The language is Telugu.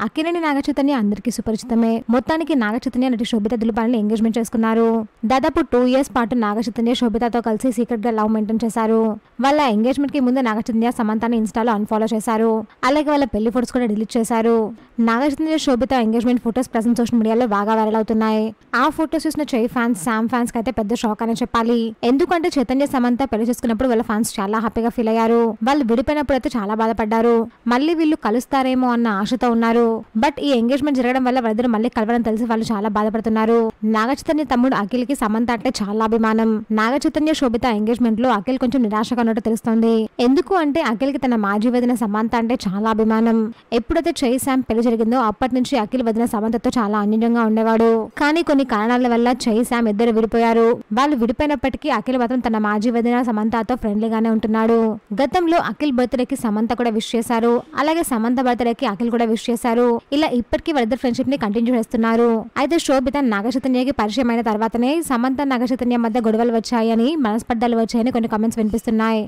అక్కినేని నాగచైతన్య అందరికీ సుపరిచితమే. మొత్తానికి నాగచైతన్య నటి శోభిత దులుపాలని ఎంగేజ్మెంట్ చేసుకున్నారు. దాదాపు 2 years పాటు నాగచైతన్య శోభితతో కలిసి సీక్రెట్ గా లవ్ మెయింటైన్ చేశారు. వాళ్ళ ఎంగేజ్మెంట్ కి ముందు నాగచైతన్య సమంతని ఇన్స్టాలో అన్ఫాలో చేశారు. అలాగే వాళ్ళ పెళ్లి ఫోటోస్ కూడా డిలీట్ చేశారు. నాగచైతన్య శోభిత ఎంగేజ్మెంట్ ఫోటోస్ ప్రజెంట్ సోషల్ మీడియాలో బాగా వైరల్ అవుతున్నాయి. ఆ ఫోటోస్ చూసిన చెయ్ ఫ్యాన్స్, శామ్ ఫ్యాన్స్ కి అయితే పెద్ద షాక్ అనే చెప్పాలి. ఎందుకంటే చైతన్య సమంత పెళ్లి చేసుకున్నప్పుడు వాళ్ళ ఫ్యాన్స్ చాలా హ్యాపీగా ఫీల్ అయ్యారు. వాళ్ళు విడిపోయినప్పుడు అయితే చాలా బాధపడ్డారు. మళ్ళీ వీళ్ళు కలుస్తారేమో అన్న ఆశతో ఉన్నారు. బట్ ఈ ఎంగేజ్మెంట్ జరగడం వల్ల వాళ్ళిద్దరు మళ్ళీ కలవడం తెలిసి వాళ్ళు చాలా బాధపడుతున్నారు. నాగచైతన్య తమ్ముడు అఖిల్ కి సమంత అంటే చాలా అభిమానం. నాగచైతన్య శోభిత ఎంగేజ్మెంట్ లో అఖిల్ కొంచెం నిరాశగా ఉన్నట్టు తెలుస్తోంది. ఎందుకు అంటే అఖిల్ కి తన మాజీ వదిన సమంత అంటే చాలా అభిమానం. ఎప్పుడైతే చెయ్ శామ్ పెళ్లి జరిగిందో అప్పటి నుంచి అఖిల్ వదిన సమంతతో చాలా అన్యోన్యంగా ఉండేవాడు. కానీ కొన్ని కారణాల వల్ల చెయ్ శామ్ ఇద్దరు విడిపోయారు. వాళ్ళు విడిపోయినప్పటికీ అఖిల్ మాత్రం తన మాజీ వదిన సమంతతో ఫ్రెండ్లీగానే ఉంటున్నాడు. గతంలో అఖిల్ బర్త్డేకి సమంత కూడా విష్ చేశారు. అలాగే సమంత బర్త్డేకి అఖిల్ కూడా విష్ చేశారు. ఇలా ఇప్పటికీ వాళ్ళిద్దరు ఫ్రెండ్షిప్ ని కంటిన్యూ చేస్తున్నారు. అయితే శోభిత నాగచైతన్యకి పరిచయం అయిన తర్వాతనే సమంత నాగచైతన్య మధ్య గొడవలు వచ్చాయని, మనస్పర్ధలు వచ్చాయని కొన్ని కామెంట్స్ వినిపిస్తున్నాయి.